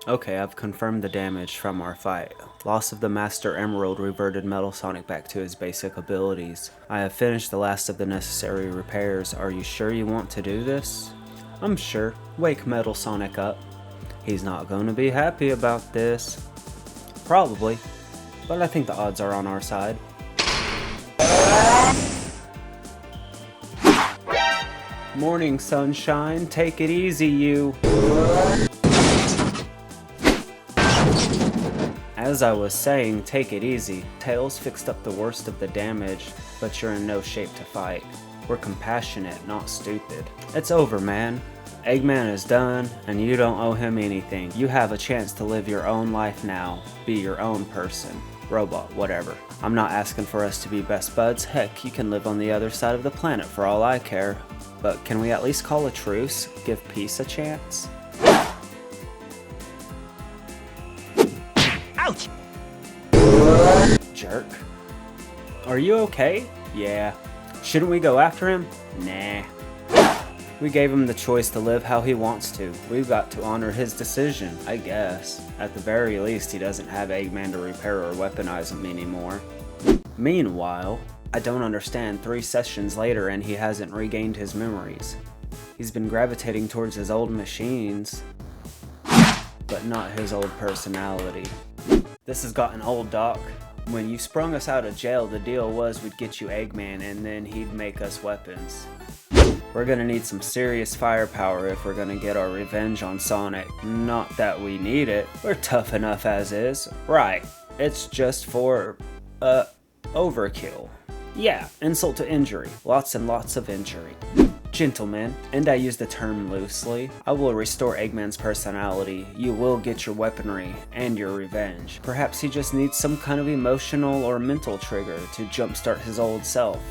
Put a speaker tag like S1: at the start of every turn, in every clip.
S1: Okay, I've confirmed the damage from our fight. Loss of the Master Emerald reverted Metal Sonic back to his basic abilities. I have finished the last of the necessary repairs. Are you sure you want to do this? I'm sure. Wake Metal Sonic up. He's not going to be happy about this. Probably, but I think the odds are on our side. Morning, sunshine. Take it easy, you. As I was saying, take it easy. Tails fixed up the worst of the damage, but you're in no shape to fight. We're compassionate, not stupid. It's over, man. Eggman is done, and you don't owe him anything. You have a chance to live your own life now. Be your own person. Robot, whatever. I'm not asking for us to be best buds. Heck, you can live on the other side of the planet for all I care. But can we at least call a truce? Give peace a chance? Ouch! Jerk. Are you okay? Yeah. Shouldn't we go after him? Nah. We gave him the choice to live how he wants to. We've got to honor his decision, I guess. At the very least, he doesn't have Eggman to repair or weaponize him anymore. Meanwhile, I don't understand, 3 sessions later and he hasn't regained his memories. He's been gravitating towards his old machines, but not his old personality. This has gotten old, Doc. When you sprung us out of jail, the deal was we'd get you Eggman and then he'd make us weapons. We're gonna need some serious firepower if we're gonna get our revenge on Sonic. Not that we need it, we're tough enough as is. Right, it's just for, overkill. Yeah, insult to injury. Lots and lots of injury. Gentlemen, and I use the term loosely, I will restore Eggman's personality. You will get your weaponry and your revenge. Perhaps he just needs some kind of emotional or mental trigger to jumpstart his old self.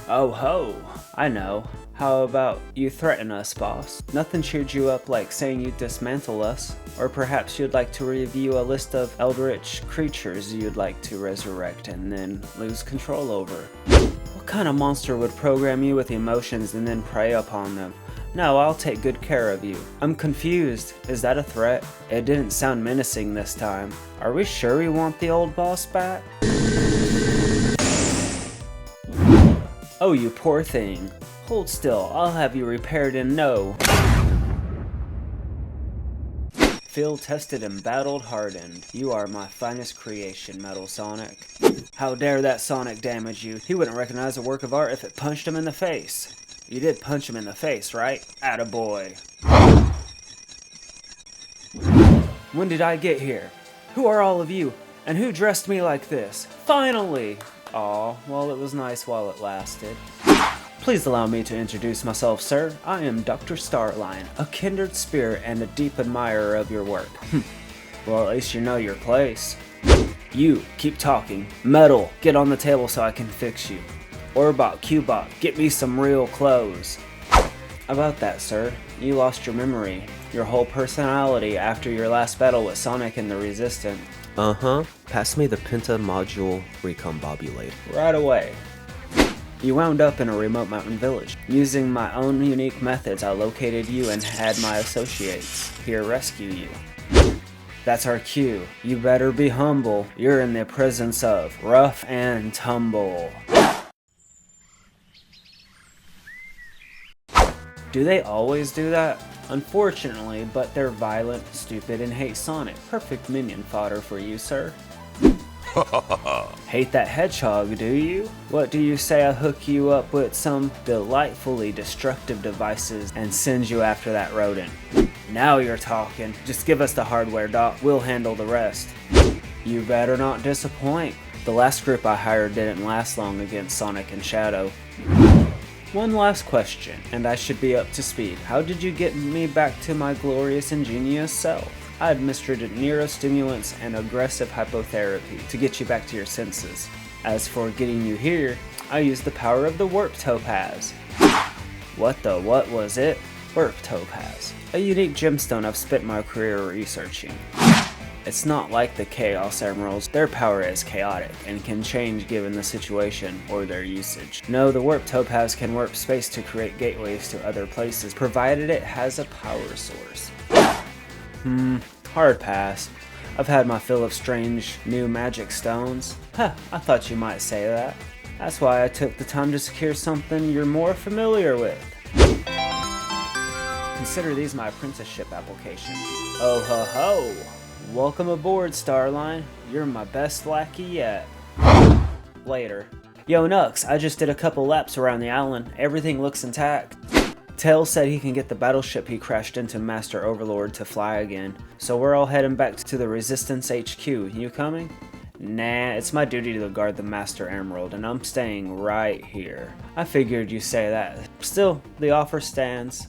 S1: Oh ho, I know. How about you threaten us, boss? Nothing cheered you up like saying you'd dismantle us. Or perhaps you'd like to review a list of eldritch creatures you'd like to resurrect and then lose control over. What kind of monster would program you with emotions and then prey upon them? No, I'll take good care of you. I'm confused. Is that a threat? It didn't sound menacing this time. Are we sure we want the old boss back? Oh, you poor thing. Hold still, I'll have you repaired in no. Field tested and battled hardened. You are my finest creation, Metal Sonic. How dare that Sonic damage you? He wouldn't recognize a work of art if it punched him in the face. You did punch him in the face, right? Attaboy. When did I get here? Who are all of you? And who dressed me like this? Finally! Aw, well it was nice while it lasted. Please allow me to introduce myself, sir. I am Dr. Starline, a kindred spirit and a deep admirer of your work. Well, at least you know your place. You, keep talking. Metal, get on the table so I can fix you. Orbot, Cubot, get me some real clothes. About that, sir, you lost your memory, your whole personality after your last battle with Sonic and the Resistant.
S2: Uh-huh. Pass me the Penta Module Recombobulator.
S1: Right away. You wound up in a remote mountain village. Using my own unique methods, I located you and had my associates here rescue you. That's our cue. You better be humble. You're in the presence of Rough and Tumble. Do they always do that? Unfortunately, but they're violent, stupid, and hate Sonic. Perfect minion fodder for you, sir. Hate that Hedgehog, do you? What do you say I hook you up with some delightfully destructive devices and send you after that rodent? Now you're talking. Just give us the hardware, Doc. We'll handle the rest. You better not disappoint. The last group I hired didn't last long against Sonic and Shadow. One last question, and I should be up to speed. How did you get me back to my glorious, ingenious self? I administered neurostimulants and aggressive hypotherapy to get you back to your senses. As for getting you here, I used the power of the Warp Topaz. What was it? Warp Topaz. A unique gemstone I've spent my career researching. It's not like the Chaos Emeralds. Their power is chaotic and can change given the situation or their usage. No, the Warp Topaz can warp space to create gateways to other places, provided it has a power source. hard pass. I've had my fill of strange new magic stones. Huh, I thought you might say that. That's why I took the time to secure something you're more familiar with. Consider these my apprenticeship application. Oh ho ho! Welcome aboard, Starline. You're my best lackey yet. Later. Yo Nux, I just did a couple laps around the island. Everything looks intact. Tail said he can get the battleship he crashed into Master Overlord to fly again. So we're all heading back to the Resistance HQ. You coming? Nah, it's my duty to guard the Master Emerald, and I'm staying right here. I figured you'd say that. Still, the offer stands.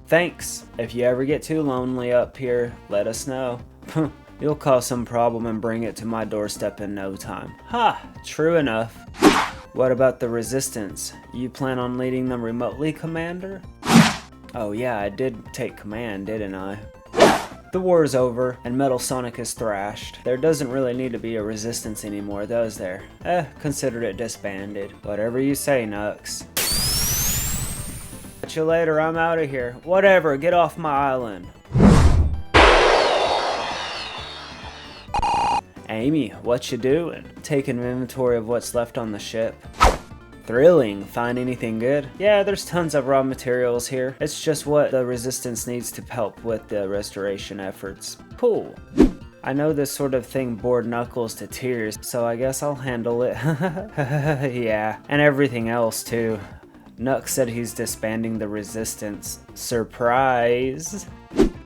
S1: Thanks. If you ever get too lonely up here, let us know. You'll cause some problem and bring it to my doorstep in no time. Ha! True enough. What about the Resistance? You plan on leading them remotely, Commander? Oh yeah, I did take command, didn't I? The war's over, and Metal Sonic is thrashed. There doesn't really need to be a Resistance anymore, does there? Considered it disbanded. Whatever you say, Nux. Catch you later, I'm out of here. Whatever, get off my island. Amy, what you doing? Taking inventory of what's left on the ship. Thrilling. Find anything good? Yeah, there's tons of raw materials here. It's just what the Resistance needs to help with the restoration efforts. Cool. I know this sort of thing bored Knuckles to tears, so I guess I'll handle it. Yeah, and everything else too. Nux said he's disbanding the Resistance. Surprise!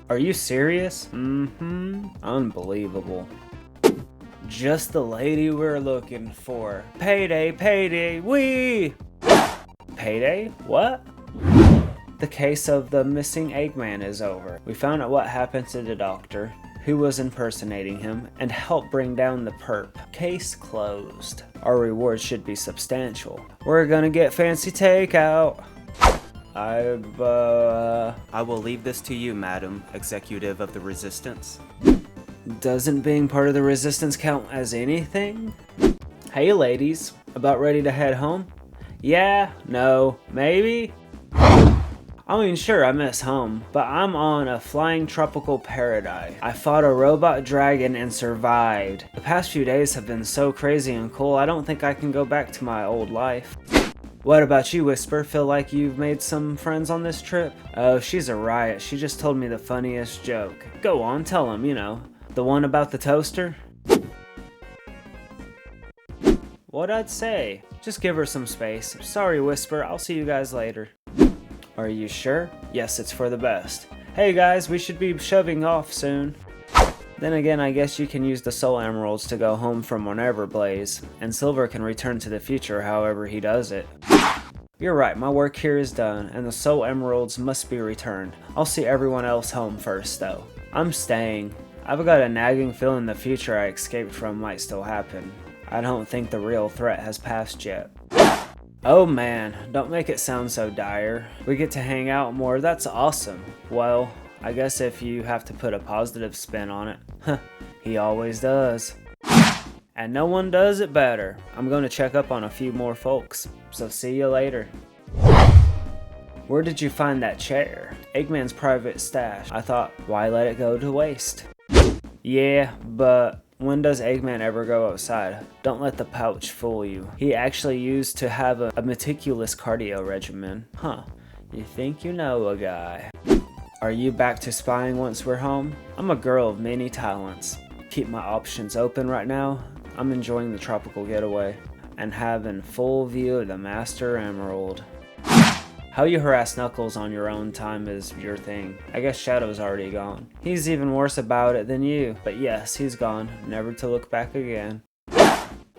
S1: Are you serious? Unbelievable. Just the lady we're looking for. Payday, payday, wee! Payday? What? The case of the missing Eggman is over. We found out what happened to the doctor, who was impersonating him, and helped bring down the perp. Case closed. Our reward should be substantial. We're gonna get fancy takeout.
S2: I will leave this to you, Madam Executive of the Resistance.
S1: Doesn't being part of the Resistance count as anything? Hey ladies, about ready to head home? Yeah, no, maybe? I mean, sure, I miss home, but I'm on a flying tropical paradise. I fought a robot dragon and survived. The past few days have been so crazy and cool, I don't think I can go back to my old life. What about you, Whisper? Feel like you've made some friends on this trip? Oh, she's a riot. She just told me the funniest joke. Go on, tell them, you know. The one about the toaster? What I'd say? Just give her some space. Sorry, Whisper. I'll see you guys later. Are you sure? Yes, it's for the best. Hey guys, we should be shoving off soon. Then again, I guess you can use the Soul Emeralds to go home from whenever, Blaze. And Silver can return to the future however he does it. You're right, my work here is done, and the Soul Emeralds must be returned. I'll see everyone else home first, though. I'm staying. I've got a nagging feeling the future I escaped from might still happen. I don't think the real threat has passed yet. Oh man, don't make it sound so dire. We get to hang out more, that's awesome. Well, I guess if you have to put a positive spin on it. He always does. And no one does it better. I'm going to check up on a few more folks, so see you later. Where did you find that chair? Eggman's private stash. I thought, why let it go to waste? Yeah, but when does Eggman ever go outside? Don't let the pouch fool you. He actually used to have a meticulous cardio regimen. Huh, you think you know a guy. Are you back to spying once we're home? I'm a girl of many talents. Keep my options open right now. I'm enjoying the tropical getaway and having full view of the Master Emerald. How you harass Knuckles on your own time is your thing. I guess Shadow's already gone. He's even worse about it than you, but yes, he's gone, never to look back again.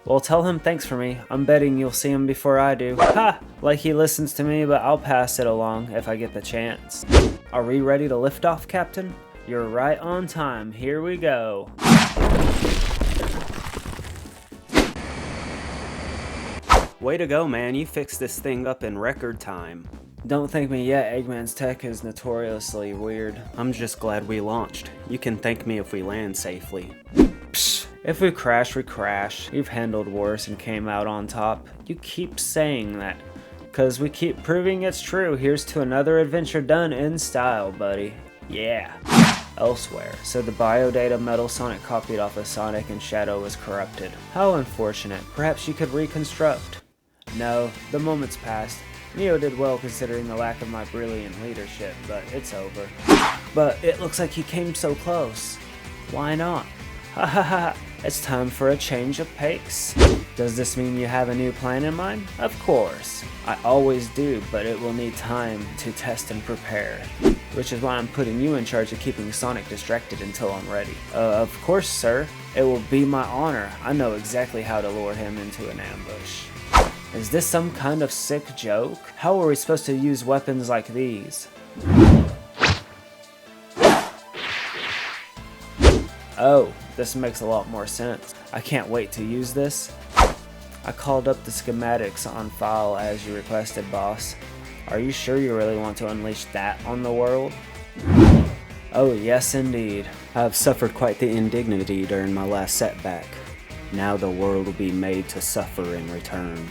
S1: Well, tell him thanks for me. I'm betting you'll see him before I do. Ha! Like he listens to me, but I'll pass it along if I get the chance. Are we ready to lift off, Captain? You're right on time. Here we go.
S2: Way to go, man. You fixed this thing up in record time.
S1: Don't thank me yet. Eggman's tech is notoriously weird.
S2: I'm just glad we launched. You can thank me if we land safely.
S1: Psh, if we crash, we crash. You've handled worse and came out on top. You keep saying that, cause we keep proving it's true. Here's to another adventure done in style, buddy. Yeah. elsewhere, so the biodata metal Sonic copied off of Sonic and Shadow was corrupted. How unfortunate. Perhaps she could reconstruct. No, the moment's passed. Neo did well considering the lack of my brilliant leadership, but it's over. But it looks like he came so close. Why not? Ha ha ha, it's time for a change of pace. Does this mean you have a new plan in mind? Of course. I always do, but it will need time to test and prepare. Which is why I'm putting you in charge of keeping Sonic distracted until I'm ready. Of course, sir. It will be my honor. I know exactly how to lure him into an ambush. Is this some kind of sick joke? How are we supposed to use weapons like these? Oh, this makes a lot more sense. I can't wait to use this. I called up the schematics on file as you requested, boss. Are you sure you really want to unleash that on the world? Oh yes indeed. I have suffered quite the indignity during my last setback. Now the world will be made to suffer in return.